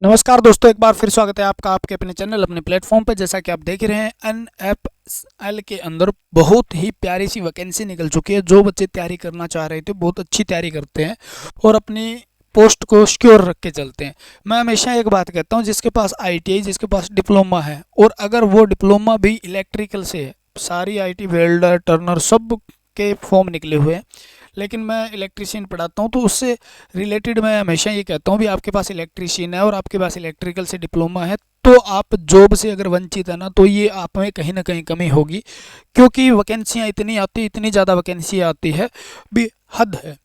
नमस्कार दोस्तों, एक बार फिर स्वागत है आपका आपके अपने चैनल अपने प्लेटफॉर्म पे। जैसा कि आप देख रहे हैं, एनएफएल के अंदर बहुत ही प्यारी सी वैकेंसी निकल चुकी है। जो बच्चे तैयारी करना चाह रहे थे, बहुत अच्छी तैयारी करते हैं और अपनी पोस्ट को सिक्योर रख के चलते हैं। मैं हमेशा एक बात कहता हूँ, जिसके पास आईटीआई, जिसके पास डिप्लोमा है, और अगर वो डिप्लोमा भी इलेक्ट्रिकल से है, सारी आईटी वेल्डर टर्नर सब के फॉर्म निकले हुए हैं, लेकिन मैं इलेक्ट्रिशियन पढ़ाता हूँ, तो उससे रिलेटेड मैं हमेशा ये कहता हूँ भी आपके पास इलेक्ट्रिशियन है और आपके पास इलेक्ट्रिकल से डिप्लोमा है, तो आप जॉब से अगर वंचित है ना, तो ये आप में कहीं ना कहीं कमी होगी। क्योंकि वैकेंसियाँ इतनी आती, इतनी ज़्यादा वैकेंसी आती है भी, हद है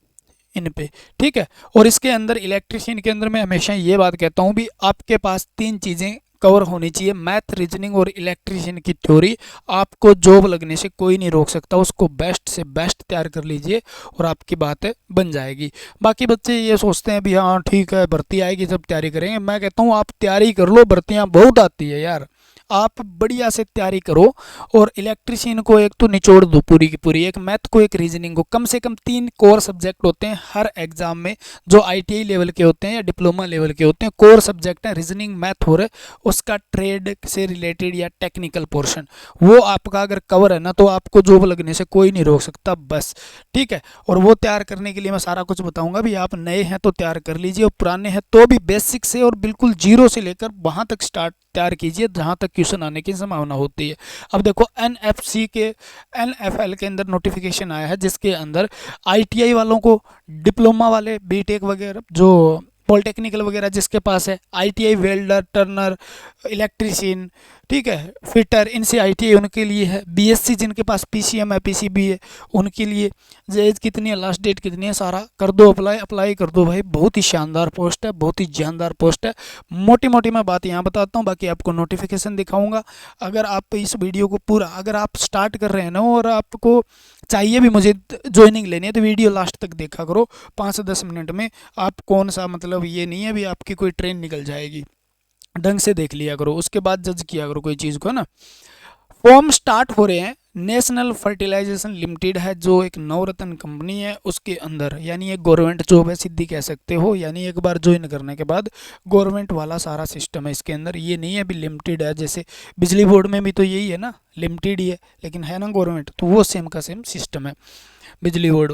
इन पे। ठीक है। और इसके अंदर इलेक्ट्रिशियन के अंदर मैं हमेशा ये बात कहता हूँ भी आपके पास तीन चीज़ें कवर होनी चाहिए: मैथ, रीजनिंग और इलेक्ट्रिशियन की थ्योरी। आपको जॉब लगने से कोई नहीं रोक सकता, उसको बेस्ट से बेस्ट तैयार कर लीजिए और आपकी बात बन जाएगी। बाकी बच्चे ये सोचते हैं भी हाँ ठीक है, भर्ती आएगी जब तैयारी करेंगे। मैं कहता हूँ आप तैयारी कर लो, भर्तियाँ बहुत आती है यार, आप बढ़िया से तैयारी करो। और इलेक्ट्रिशियन को एक तो निचोड़ दो पूरी की पूरी, एक मैथ को, एक रीजनिंग को। कम से कम तीन कोर सब्जेक्ट होते हैं हर एग्जाम में, जो आईटीआई लेवल के होते हैं या डिप्लोमा लेवल के होते हैं। कोर सब्जेक्ट है रीजनिंग, मैथ और उसका ट्रेड से रिलेटेड या टेक्निकल पोर्शन। वो आपका अगर कवर है ना, तो आपको जॉब लगने से कोई नहीं रोक सकता बस। ठीक है। और वो तैयार करने के लिए मैं सारा कुछ बताऊंगा भी। आप नए हैं तो तैयार कर लीजिए, और पुराने हैं तो भी बेसिक से और बिल्कुल जीरो से लेकर वहां तक स्टार्ट तैयार कीजिए जहां तक क्वेश्चन आने की संभावना होती है। अब देखो, एनएफएल के अंदर नोटिफिकेशन आया है, जिसके अंदर आईटीआई वालों को, डिप्लोमा वाले, बीटेक वगैरह, जो पॉलिटेक्निकल वगैरह जिसके पास है, आईटीआई वेल्डर टर्नर इलेक्ट्रीशियन, ठीक है, फिटर, इनसे आईटीआई उनके लिए है। बीएससी जिनके पास पीसीएम है, पीसीबी है, उनके लिए। एज कितनी है, लास्ट डेट कितनी है, सारा कर दो अप्लाई, अप्लाई कर दो भाई। बहुत ही शानदार पोस्ट है, बहुत ही जानदार पोस्ट है। मोटी मोटी मैं बात यहाँ बताता हूँ, बाकी आपको नोटिफिकेशन दिखाऊंगा। अगर आप इस वीडियो को पूरा, अगर आप स्टार्ट कर रहे हैं ना और आपको चाहिए भी मुझे ज्वाइनिंग लेनी है, तो वीडियो लास्ट तक देखा करो। 5 से 10 मिनट में आप कौन सा, मतलब ये नहीं है भी आपकी कोई ट्रेन निकल जाएगी, ढंग से देख लिया करो, उसके बाद जज किया करो कोई चीज़ को, है ना। फॉर्म स्टार्ट हो रहे हैं। नेशनल फर्टिलाइजेशन लिमिटेड है, जो एक नवरत्न कंपनी है, उसके अंदर, यानी एक गवर्नमेंट जॉब है, सीधी कह सकते हो। यानी एक बार ज्वाइन करने के बाद गवर्नमेंट वाला सारा सिस्टम है इसके अंदर। ये नहीं है भी लिमिटेड है, जैसे बिजली बोर्ड में भी तो यही है ना, लिमिटेड ही है, लेकिन है ना गवर्नमेंट, तो वो सेम का सेम सिस्टम है बिजली बोर्ड।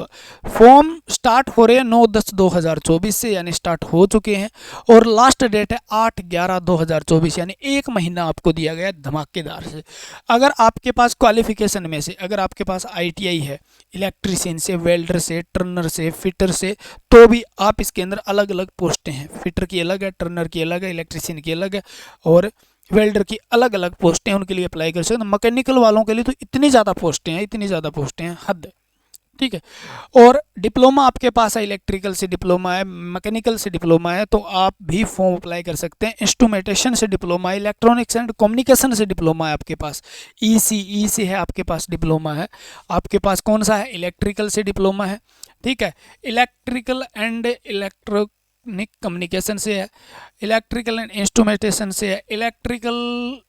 फॉर्म स्टार्ट हो रहे हैं 9/10/2024 से, यानी स्टार्ट हो चुके हैं। और लास्ट डेट है 8/11/2024, यानी एक महीना आपको दिया गया है धमाकेदार से। अगर आपके पास क्वालिफिकेशन में से, अगर आपके पास आईटीआई है, इलेक्ट्रीशियन से, वेल्डर से, टर्नर से, फिटर से, तो भी आप इसके अंदर अलग अलग पोस्टें हैं। फिटर की अलग है, टर्नर की अलग है, इलेक्ट्रीशियन की अलग है, और वेल्डर की अलग अलग पोस्टें हैं, उनके लिए अप्लाई कर सकते हैं। मैकेनिकल वालों के लिए तो इतनी ज़्यादा पोस्टें हैं, इतनी ज़्यादा पोस्टें हैं, हद है। ठीक है। और डिप्लोमा आपके पास है, इलेक्ट्रिकल से डिप्लोमा है, मैकेनिकल से डिप्लोमा है, तो आप भी फॉर्म अप्लाई कर सकते हैं। इंस्ट्रूमेंटेशन से डिप्लोमा है, इलेक्ट्रॉनिक्स एंड कम्युनिकेशन से डिप्लोमा है आपके पास, ई से है आपके पास डिप्लोमा है। आपके पास कौन सा है, इलेक्ट्रिकल से डिप्लोमा है। ठीक है। इलेक्ट्रिकल एंड इलेक्ट्रॉनिक कम्युनिकेशन से है, इलेक्ट्रिकल एंड इंस्ट्रूमेंटेशन से है, इलेक्ट्रिकल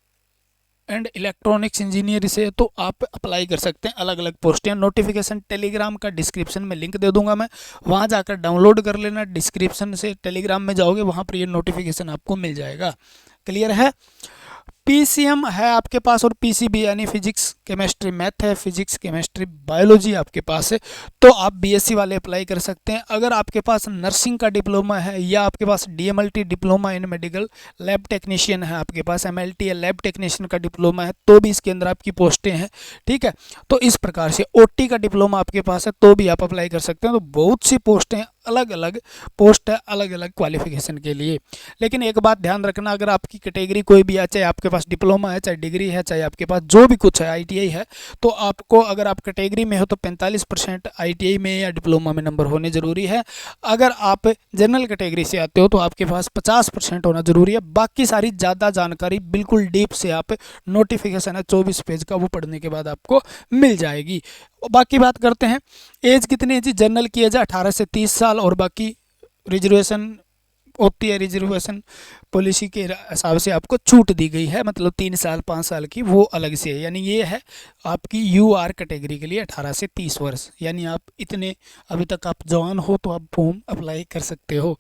एंड इलेक्ट्रॉनिक्स इंजीनियर से, तो आप अप्लाई कर सकते हैं। अलग अलग पोस्टें। नोटिफिकेशन टेलीग्राम का डिस्क्रिप्शन में लिंक दे दूंगा मैं, वहां जाकर डाउनलोड कर लेना। डिस्क्रिप्शन से टेलीग्राम में जाओगे, वहां पर ये नोटिफिकेशन आपको मिल जाएगा। क्लियर है। पीसीएम है आपके पास, और पीसीबी यानी फिजिक्स केमिस्ट्री मैथ है, फिजिक्स केमिस्ट्री बायोलॉजी आपके पास है, तो आप बीएससी वाले अप्लाई कर सकते हैं। अगर आपके पास नर्सिंग का डिप्लोमा है, या आपके पास DMLT diploma in medical lab technician है, आपके पास एमएलटी या लैब टेक्नीशियन का डिप्लोमा है, तो भी इसके अंदर आपकी पोस्टें हैं। ठीक है। तो इस प्रकार से ओटी का डिप्लोमा आपके पास है, तो भी आप अप्लाई कर सकते हैं। तो बहुत सी पोस्टें, अलग अलग पोस्ट है, अलग अलग क्वालिफिकेशन के लिए। लेकिन एक बात ध्यान रखना, अगर आपकी कैटेगरी कोई भी है, चाहे आपके पास डिप्लोमा है, चाहे डिग्री है, चाहे आपके पास जो भी कुछ है, आईटीआई है, तो आपको, अगर आप कैटेगरी में हो, तो 45% आईटीआई में या डिप्लोमा में नंबर होने जरूरी है। अगर आप जनरल कैटेगरी से आते हो, तो आपके पास 50% होना जरूरी है। बाकी सारी ज़्यादा जानकारी बिल्कुल डीप से आप, नोटिफिकेशन है 24 पेज का, वो पढ़ने के बाद आपको मिल जाएगी। बाकी बात करते हैं, एज कितनी है जी। जनरल की एज है 18 से 30 साल, और बाकी रिजर्वेशन होती है रिजर्वेशन पॉलिसी के हिसाब से आपको छूट दी गई है, मतलब 3 साल 5 साल की वो अलग से है। यानी ये है आपकी UR कैटेगरी के लिए 18 से 30 वर्ष, यानी आप इतने अभी तक आप जवान हो तो आप फॉर्म अप्लाई कर सकते हो।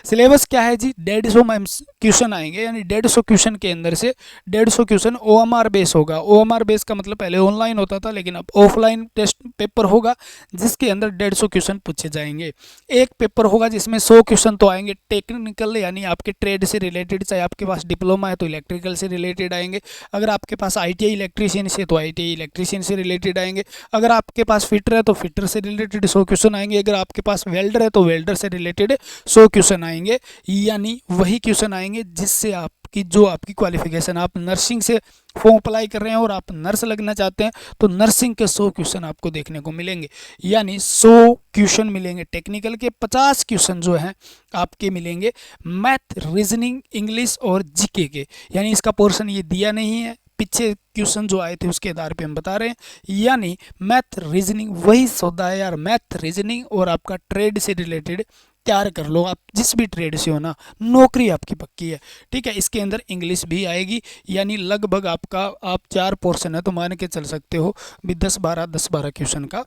सिलेबस क्या है जी, 150 क्वेश्चन आएंगे, यानी 150 क्वेश्चन के अंदर से 150 क्वेश्चन OMR बेस होगा। OMR बेस का मतलब पहले ऑनलाइन होता था, लेकिन अब ऑफलाइन टेस्ट पेपर होगा जिसके अंदर 150 क्वेश्चन पूछे जाएंगे। एक पेपर होगा जिसमें 100 क्वेश्चन तो आएंगे टेक्निकल, यानी आपके ट्रेड से रिलेटेड, चाहे आपके पास डिप्लोमा है तो इलेक्ट्रिकल से रिलेटेड आएंगे, अगर आपके पास ITI इलेक्ट्रीशियन से तो ITI इलेक्ट्रीशियन से रिलेटेड आएंगे, अगर आपके पास फिटर है तो फिटर से रिलेटेड 100 क्वेश्चन आएंगे, अगर आपके पास वेल्डर है तो वेल्डर से रिलेटेड 100 क्वेश्चन आएंगे। यानी वही क्वेश्चन आएंगे जिससे आपकी जो आपकी क्वालिफिकेशन, आप नर्सिंग से फॉर्म अप्लाई कर रहे हैं और आप नर्स लगना चाहते हैं तो नर्सिंग के 100 क्वेश्चन आपको देखने को मिलेंगे, यानी 100 क्वेश्चन मिलेंगे टेक्निकल के, 50 क्वेश्चन जो हैं आपके मिलेंगे मैथ, रीजनिंग, इंग्लिश और GK के। यानी इसका पोर्शन ये दिया नहीं है, पीछे क्वेश्चन जो आए थे उसके आधार पे हम बता रहे हैं। यानी मैथ रीजनिंग वही सौदा है यार, मैथ रीजनिंग और आपका ट्रेड से रिलेटेड तैयार कर लो। आप जिस भी ट्रेड से हो ना, नौकरी आपकी पक्की है, ठीक है। इसके अंदर इंग्लिश भी आएगी, यानी लगभग आपका आप 4 पोर्शन है तो मान के चल सकते हो भी 10-12 क्वेश्चन का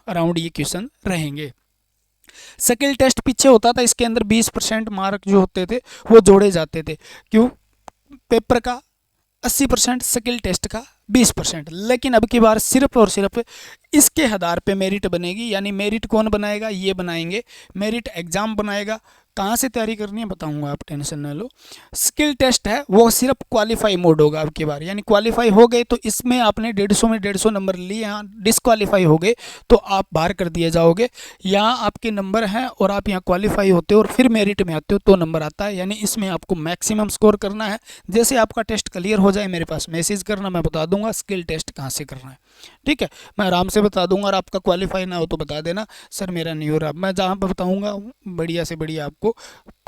अराउंड ये क्वेश्चन रहेंगे। स्किल टेस्ट पीछे होता था, इसके अंदर 20% मार्क जो होते थे वो जोड़े जाते थे। क्यों? पेपर का 80%, स्किल टेस्ट का 20%। लेकिन अब की बार सिर्फ और सिर्फ इसके आधार पे मेरिट बनेगी। यानी मेरिट कौन बनाएगा? ये बनाएंगे, मेरिट एग्जाम बनाएगा। कहाँ से तैयारी करनी है बताऊंगा, आप टेंशन न लो। स्किल टेस्ट है वो सिर्फ क्वालिफाई मोड होगा अब की बार, यानी क्वालिफाई हो गए तो इसमें आपने 150 में 150 नंबर लिए, यहाँ डिसक्वालीफाई हो गए तो आप बाहर कर दिए जाओगे। यहाँ आपके नंबर हैं और आप यहाँ क्वालिफाई होते हो और फिर मेरिट में आते हो तो नंबर आता है, यानी इसमें आपको मैक्सिमम स्कोर करना है। जैसे आपका टेस्ट क्लियर हो जाए मेरे पास मैसेज करना, मैं बता दूंगा स्किल टेस्ट कहाँ से करना है, ठीक है। मैं आराम से बता दूंगा और आपका क्वालिफाई ना हो तो बता देना सर मेरा नहीं हो रहा। मैं जहाँ पर बताऊंगा बढ़िया से बढ़िया आपको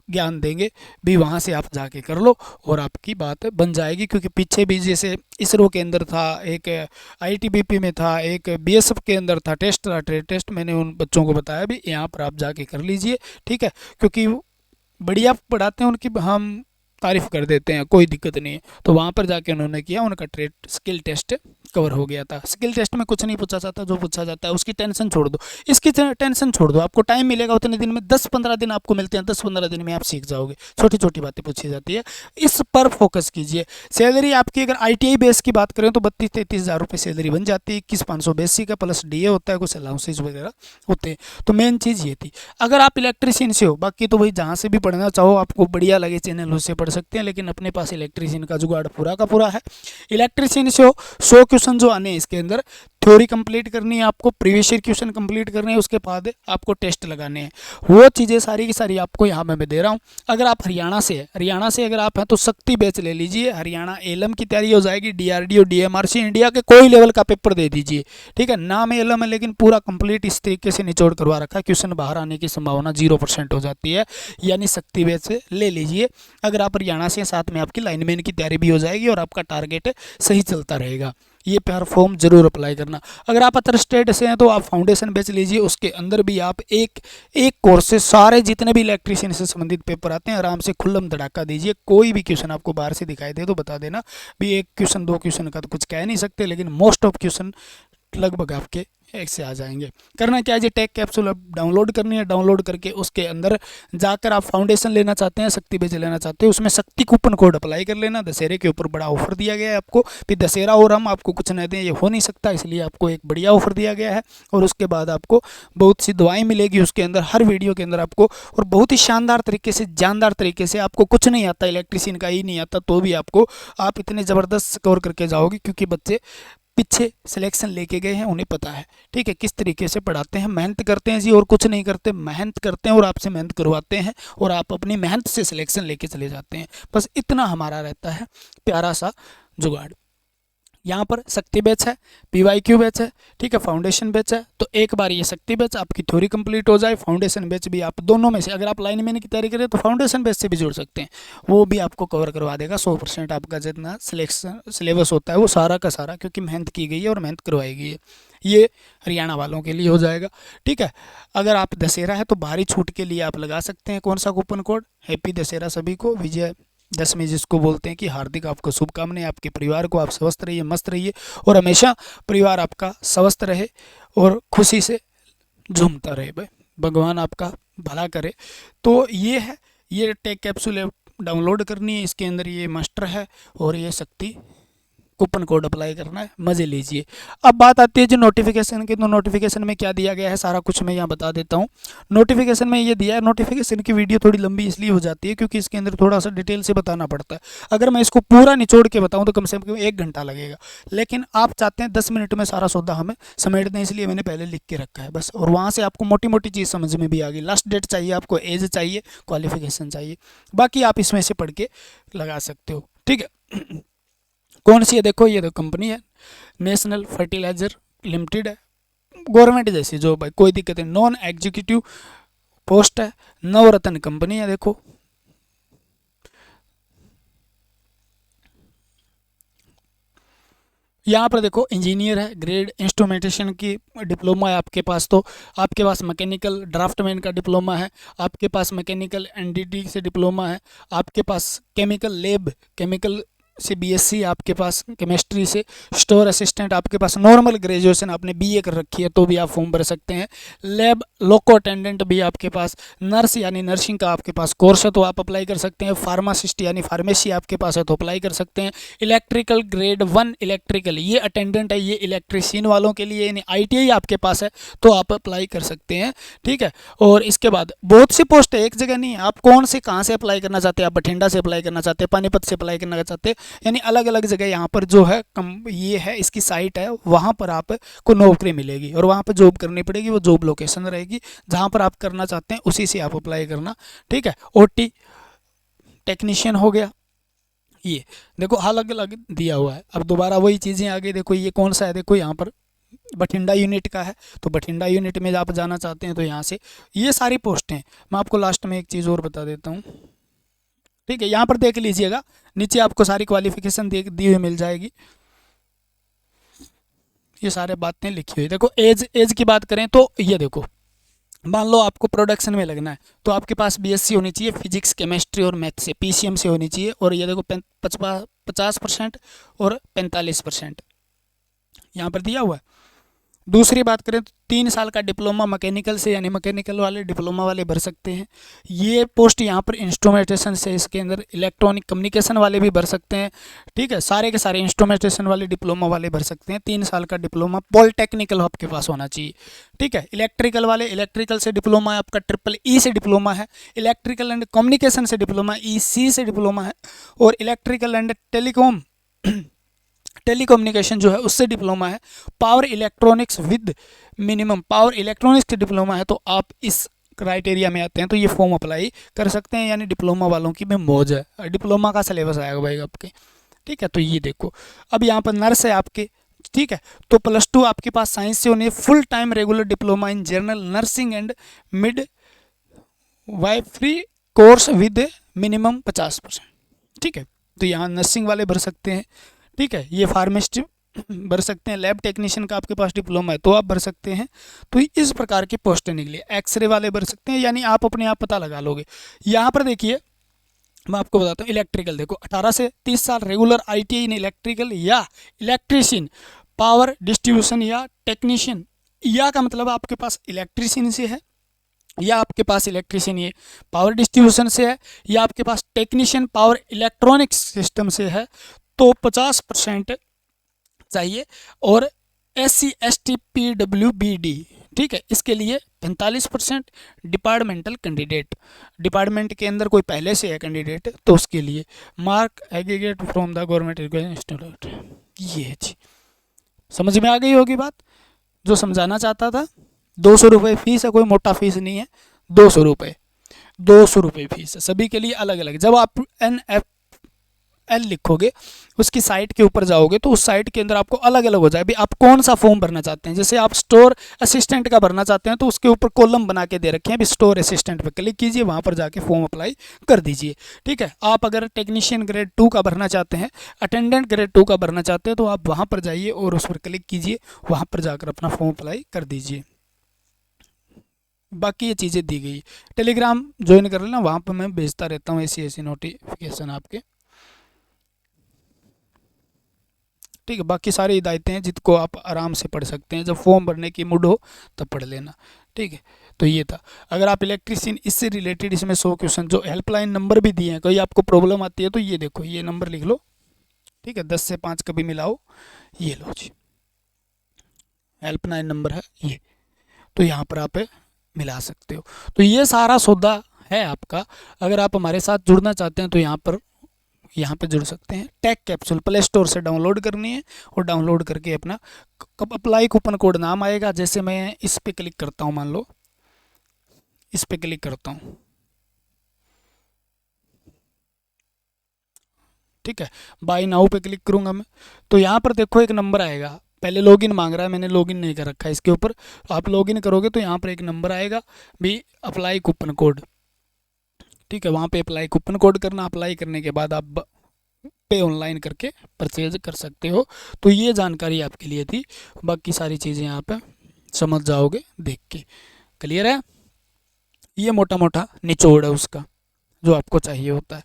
ज्ञान देंगे भी, वहाँ से आप जाके कर लो और आपकी बात बन जाएगी। क्योंकि पीछे भी जैसे इसरो के अंदर था, एक ITBP में था, एक BSF के अंदर था टेस्ट, था ट्रेड टेस्ट, मैंने उन बच्चों को बताया भी यहाँ पर आप जाके कर लीजिए, ठीक है। क्योंकि बढ़िया पढ़ाते हैं, उनकी हम तारीफ़ कर देते हैं, कोई दिक्कत नहीं है। तो वहाँ पर जाके उन्होंने किया, उनका ट्रेड स्किल टेस्ट कवर हो गया था। स्किल टेस्ट में कुछ नहीं पूछा जाता, जो पूछा जाता है उसकी टेंशन छोड़ दो, इसकी टेंशन छोड़ दो। आपको टाइम मिलेगा उतने दिन में, 10-15 दिन आपको मिलते हैं, 10-15 दिन में आप सीख जाओगे। छोटी छोटी बातें पूछी जाती है, इस पर फोकस कीजिए। सैलरी आपकी अगर ITI बेस की बात करें तो 32-33 हज़ार रुपये सैलरी बन जाती है। 21,500 बेसिक का प्लस DA होता है, कुछ अलाउंसेज वगैरह होते हैं। तो मेन चीज़ ये थी। अगर आप इलेक्ट्रीशियन से हो, बाकी तो भाई जहाँ से भी पढ़ना चाहो, आपको बढ़िया लगे चैनल उससे पढ़ सकते हैं, लेकिन अपने पास इलेक्ट्रीशियन का जुगाड़ पूरा का पूरा है। इलेक्ट्रीशियन से हो, 100 क्वेश्चन जो आने हैं इसके अंदर, थ्योरी कंप्लीट करनी है आपको, प्रीवियस ईयर क्वेश्चन कंप्लीट करने हैं, उसके बाद आपको टेस्ट लगाने हैं। वो चीज़ें सारी की सारी आपको यहाँ मैं दे रहा हूँ। अगर आप हरियाणा से है, हरियाणा से अगर आप हैं तो शक्ति बैच ले लीजिए। हरियाणा ALM की तैयारी हो जाएगी, DRDO DMRC इंडिया के कोई लेवल का पेपर दे दीजिए, ठीक है। नाम ALM है लेकिन पूरा कंप्लीट इस तरीके से निचोड़ करवा रखा है, क्वेश्चन बाहर आने की संभावना 0% हो जाती है। यानी शक्ति बैच से ले लीजिए अगर आप हरियाणा से, साथ में आपकी लाइनमैन की तैयारी भी हो जाएगी और आपका टारगेट सही चलता रहेगा। ये प्यार फॉर्म जरूर अप्लाई करना। अगर आप अदर स्टेट से हैं तो आप फाउंडेशन बैच लीजिए, उसके अंदर भी आप एक कोर्स से सारे जितने भी इलेक्ट्रीशियन से संबंधित पेपर आते हैं आराम से खुल्लम धड़ाका दीजिए। कोई भी क्वेश्चन आपको बाहर से दिखाई दे तो बता देना भी, 1 क्वेश्चन 2 क्वेश्चन का तो कुछ कह नहीं सकते, लेकिन मोस्ट ऑफ क्वेश्चन लगभग आपके एक से आ जाएंगे। करना क्या है जी, टेक कैप्सूल डाउनलोड करनी है। डाउनलोड करके उसके अंदर जाकर आप फाउंडेशन लेना चाहते हैं, शक्ति बेच लेना चाहते हैं, उसमें शक्ति कूपन कोड अप्लाई कर लेना। दशहरे के ऊपर बड़ा ऑफर दिया गया है आपको, फिर दशहरा और हम आपको कुछ नहीं दें ये हो नहीं सकता, इसलिए आपको एक बढ़िया ऑफर दिया गया है। और उसके बाद आपको बहुत सी दवाएँ मिलेगी उसके अंदर, हर वीडियो के अंदर आपको, और बहुत ही शानदार तरीके से, जानदार तरीके से। आपको कुछ नहीं आता, इलेक्ट्रीशियन का ही नहीं आता तो भी आपको, आप इतने ज़बरदस्त स्कोर करके जाओगे, क्योंकि बच्चे पीछे सिलेक्शन लेके गए हैं, उन्हें पता है, ठीक है, किस तरीके से पढ़ाते हैं। मेहनत करते हैं जी, और कुछ नहीं करते, मेहनत करते हैं और आपसे मेहनत करवाते हैं और आप अपनी मेहनत से सिलेक्शन लेके चले जाते हैं। बस इतना हमारा रहता है प्यारा सा जुगाड़। यहाँ पर शक्ति बैच है, PYQ बैच है, ठीक है, फाउंडेशन बैच है। तो एक बार ये शक्ति बैच आपकी थ्योरी कंप्लीट हो जाए, फाउंडेशन बैच भी आप दोनों में से, अगर आप लाइनमैन की तैयारी करें तो फाउंडेशन बैच से भी जुड़ सकते हैं, वो भी आपको कवर करवा देगा। 100% आपका जितना सिलेक्शन सिलेबस होता है वो सारा का सारा, क्योंकि मेहनत की गई है और मेहनत करवाई गई है। ये हरियाणा वालों के लिए हो जाएगा। ठीक है, अगर आप दशहरा है तो भारी छूट के लिए आप लगा सकते हैं कौन सा कूपन कोड, हैप्पी दशहरा सभी को, विजय दशमी जिसको बोलते हैं कि हार्दिक आपको शुभकामनाएं, आपके परिवार को आप स्वस्थ रहिए, मस्त रहिए और हमेशा परिवार आपका स्वस्थ रहे और खुशी से झूमता रहे भाई, भगवान आपका भला करे। तो ये है, ये टेक कैप्सूल ऐप डाउनलोड करनी है, इसके अंदर ये मास्टर है और ये शक्ति कूपन कोड अप्लाई करना है, मज़े लीजिए। अब बात आती है जो नोटिफिकेशन की, तो नोटिफिकेशन में क्या दिया गया है सारा कुछ मैं यहाँ बता देता हूँ। नोटिफिकेशन में ये दिया है, नोटिफिकेशन की वीडियो थोड़ी लंबी इसलिए हो जाती है क्योंकि इसके अंदर थोड़ा सा डिटेल से बताना पड़ता है। अगर मैं इसको पूरा निचोड़ के बताऊँ तो कम से कम 1 घंटा लगेगा, लेकिन आप चाहते हैं 10 मिनट में सारा सौदा हमें समेट दें, इसलिए मैंने पहले लिख के रखा है बस। और वहाँ से आपको मोटी मोटी चीज़ समझ में भी आ गई। लास्ट डेट चाहिए आपको, एज चाहिए, क्वालिफिकेशन चाहिए, बाकी आप इसमें से पढ़ के लगा सकते हो। ठीक है, कौन सी है देखो, ये देखो कंपनी है नेशनल फर्टिलाइजर लिमिटेड है, गवर्नमेंट जैसी जॉब है, कोई दिक्कत नहीं, नॉन एग्जीक्यूटिव पोस्ट है, नवरत्न कंपनी है। देखो यहाँ पर देखो इंजीनियर है, ग्रेड इंस्ट्रूमेंटेशन की डिप्लोमा है आपके पास, तो आपके पास मैकेनिकल ड्राफ्टमैन का डिप्लोमा है, आपके पास मैकेनिकल एनडीटी से डिप्लोमा है, आपके पास केमिकल लैब केमिकल से बीएससी, आपके पास केमिस्ट्री से, स्टोर असिस्टेंट आपके पास नॉर्मल ग्रेजुएशन आपने बीए कर रखी है तो भी आप फॉर्म भर सकते हैं, लैब लोको अटेंडेंट भी आपके पास, नर्स यानी नर्सिंग का आपके पास कोर्स है तो आप अप्लाई कर सकते हैं, फार्मासिस्ट यानी फार्मेसी आपके पास है तो अप्लाई कर सकते हैं, इलेक्ट्रिकल ग्रेड 1 इलेक्ट्रिकल ये अटेंडेंट है, ये इलेक्ट्रिशियन वालों के लिए, यानी ITI आपके पास है तो आप अप्लाई कर सकते हैं। ठीक है, और इसके बाद बहुत सी पोस्ट है, एक जगह नहीं है, आप कौन से कहाँ से अप्लाई करना चाहते हैं, आप बठिंडा से अप्लाई करना चाहते हैं, पानीपत से अप्लाई करना चाहते हैं, यानी अलग अलग जगह यहाँ पर जो है ये है इसकी साइट है, वहाँ पर आपको नौकरी मिलेगी और वहाँ पर जॉब करनी पड़ेगी, वो जॉब लोकेशन रहेगी जहाँ पर आप करना चाहते हैं उसी से आप अप्लाई करना। ठीक है, OT टेक्नीशियन हो गया, ये देखो अलग अलग दिया हुआ है। अब दोबारा वही चीज़ें आ गई, देखो ये कौन सा है, देखो यहाँ पर बठिंडा यूनिट का है, तो बठिंडा यूनिट में आप जाना चाहते हैं तो यहाँ से ये सारी पोस्टें हैं। मैं आपको लास्ट में एक चीज़ और बता देता हूँ। ठीक है, यहाँ पर देख लीजिएगा, नीचे आपको सारी क्वालिफिकेशन दी हुई मिल जाएगी, ये सारे बातें लिखी हुई। देखो एज की बात करें तो ये देखो, मान लो आपको प्रोडक्शन में लगना है तो आपके पास BSc होनी चाहिए फिजिक्स केमिस्ट्री और मैथ से, PCM से होनी चाहिए, और ये देखो 50% और 45% यहाँ पर दिया हुआ है। दूसरी बात करें तो 3 साल का डिप्लोमा मैकेनिकल से, यानी मैकेनिकल वाले डिप्लोमा वाले भर सकते हैं। ये पोस्ट यहाँ पर इंस्ट्रूमेंटेशन से, इसके अंदर इलेक्ट्रॉनिक कम्युनिकेशन वाले भी भर सकते हैं। ठीक है, सारे के सारे इंस्ट्रूमेंटेशन वाले डिप्लोमा वाले भर सकते हैं। 3 साल का डिप्लोमा पॉलिटेक्निकल आपके पास होना चाहिए। ठीक है, इलेक्ट्रिकल वाले, इलेक्ट्रिकल से डिप्लोमा है आपका, EEE से डिप्लोमा है, इलेक्ट्रिकल एंड कम्युनिकेशन से डिप्लोमा EC से डिप्लोमा है, और इलेक्ट्रिकल एंड टेलीकम्युनिकेशन जो है उससे डिप्लोमा है। Power electronics with minimum power electronics के डिप्लोमा है, तो आप इस क्राइटेरिया में आते हैं तो ये फॉर्म अप्लाई कर सकते हैं, यानी डिप्लोमा वालों की में मौज है, डिप्लोमा का सिलेबस आएगा भाई आपके। ठीक है, तो ये देखो अब यहाँ पर नर्स है आपके। ठीक है, तो +2 आपके पास साइंस से होनी है, full time regular diploma in general nursing and mid wifery course with minimum 50%। ठीक है, तो यहाँ नर्सिंग वाले भर सकते हैं। ठीक है, ये फार्मासिस्ट भर सकते हैं, लैब टेक्नीशियन का आपके पास डिप्लोमा है तो आप भर सकते हैं। तो इस प्रकार की पोस्टें निकली, एक्सरे वाले भर सकते हैं, यानी आप अपने आप पता लगा लोगे। यहाँ पर देखिए मैं आपको बताता हूँ, इलेक्ट्रिकल देखो 18 से 30 साल रेगुलर ITI इन इलेक्ट्रिकल या इलेक्ट्रीशियन, पावर डिस्ट्रीब्यूशन या टेक्नीशियन, या का मतलब आपके पास इलेक्ट्रीशियन से है, या आपके पास इलेक्ट्रीशियन ये पावर डिस्ट्रीब्यूशन से है, या आपके पास टेक्नीशियन पावर इलेक्ट्रॉनिक्स सिस्टम से है, तो 50% चाहिए। और SC ST PWBD, ठीक है, इसके लिए 45%। डिपार्टमेंटल कैंडिडेट, डिपार्टमेंट के अंदर कोई पहले से है कैंडिडेट तो उसके लिए mark aggregate from the government institute. ये है जी, समझ में आ गई होगी बात जो समझाना चाहता था। 200 रुपये फीस है, कोई मोटा फीस नहीं है, 200 रुपये फीस है, सभी के लिए अलग अलग। जब आप एल लिखोगे, उसकी साइट के ऊपर जाओगे तो उस साइट के अंदर आपको अलग अलग हो जाए अभी आप कौन सा फॉर्म भरना चाहते हैं। जैसे आप स्टोर असिस्टेंट का भरना चाहते हैं तो उसके ऊपर कॉलम बना के दे रखे हैं, अभी स्टोर असिस्टेंट पर क्लिक कीजिए, वहाँ पर जाके फॉर्म अप्लाई कर दीजिए। ठीक है, आप अगर टेक्नीशियन ग्रेड 2 का भरना चाहते हैं, अटेंडेंट ग्रेड 2 का भरना चाहते हैं तो आप वहाँ पर जाइए और उस पर क्लिक कीजिए, वहाँ पर जाकर अपना फॉर्म अप्लाई कर दीजिए। बाकी ये चीज़ें दी गई। टेलीग्राम ज्वाइन कर लेना, वहाँ पर मैं भेजता रहता हूँ ऐसी ऐसी नोटिफिकेशन आपके। ठीक है, बाकी सारी हिदायतें हैं जिनको आप आराम से पढ़ सकते हैं, जब फॉर्म भरने की मूड हो तब पढ़ लेना। ठीक है, तो ये था। अगर आप इलेक्ट्रीशियन इससे रिलेटेड इसमें 100 क्वेश्चन जो हेल्पलाइन नंबर भी दिए हैं, कोई आपको प्रॉब्लम आती है तो ये देखो, ये नंबर लिख लो। ठीक है, 10 से 5 कभी मिलाओ, ये लो जी हेल्पलाइन नंबर है ये, तो यहाँ पर आप मिला सकते हो। तो ये सारा सौदा है आपका। अगर आप हमारे साथ जुड़ना चाहते हैं तो यहाँ पे जुड़ सकते हैं। टेक कैप्सूल प्ले स्टोर से डाउनलोड करनी है और डाउनलोड करके अपना कब अप्लाई कूपन कोड नाम आएगा। जैसे मैं इस पे क्लिक करता हूँ, मान लो इस पे क्लिक करता हूँ, ठीक है, बाय नाउ पे क्लिक करूँगा मैं, तो यहाँ पर देखो एक नंबर आएगा। पहले लॉगिन मांग रहा है, मैंने लॉगिन नहीं कर रखा है इसके ऊपर। आप लॉगिन करोगे तो यहाँ पर एक नंबर आएगा भी अप्लाई कूपन कोड। ठीक है, वहाँ पे अप्लाई कूपन कोड करना, अप्लाई करने के बाद आप पे ऑनलाइन करके परचेज कर सकते हो। तो ये जानकारी आपके लिए थी, बाकी सारी चीज़ें आप समझ जाओगे देख के। क्लियर है, ये मोटा मोटा निचोड़ है उसका जो आपको चाहिए होता है।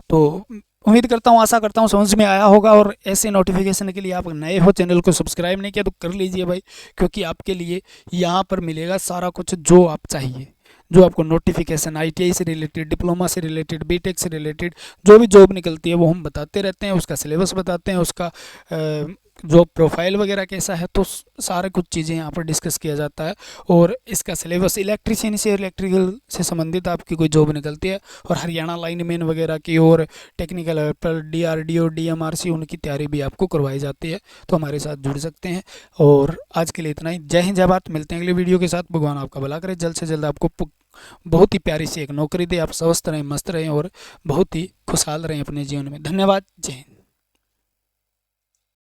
तो उम्मीद करता हूँ, आशा करता हूँ समझ में आया होगा। और ऐसे नोटिफिकेशन के लिए आप नए हो, चैनल को सब्सक्राइब नहीं किया तो कर लीजिए भाई, क्योंकि आपके लिए यहाँ पर मिलेगा सारा कुछ जो आप चाहिए, जो आपको नोटिफिकेशन ITI से रिलेटेड, डिप्लोमा से रिलेटेड, बीटेक से रिलेटेड जो भी जॉब निकलती है वो हम बताते रहते हैं, उसका सिलेबस बताते हैं, उसका जॉब प्रोफाइल वगैरह कैसा है, तो सारे कुछ चीज़ें यहाँ पर डिस्कस किया जाता है। और इसका सिलेबस इलेक्ट्रीशियन से, इलेक्ट्रिकल से संबंधित आपकी कोई जॉब निकलती है और हरियाणा लाइनमैन वगैरह की और टेक्निकल पर DRDO DMRC उनकी तैयारी भी आपको करवाई जाती है। तो हमारे साथ जुड़ सकते हैं। और आज के लिए इतना ही। जय हिंद, जय भारत। मिलते हैं अगले वीडियो के साथ। भगवान आपका भला करे, जल्द से जल्द आपको बहुत ही प्यारी सी एक नौकरी दे, आप स्वस्थ रहें, मस्त रहें और बहुत ही खुशहाल रहें अपने जीवन में। धन्यवाद, जय हिंद।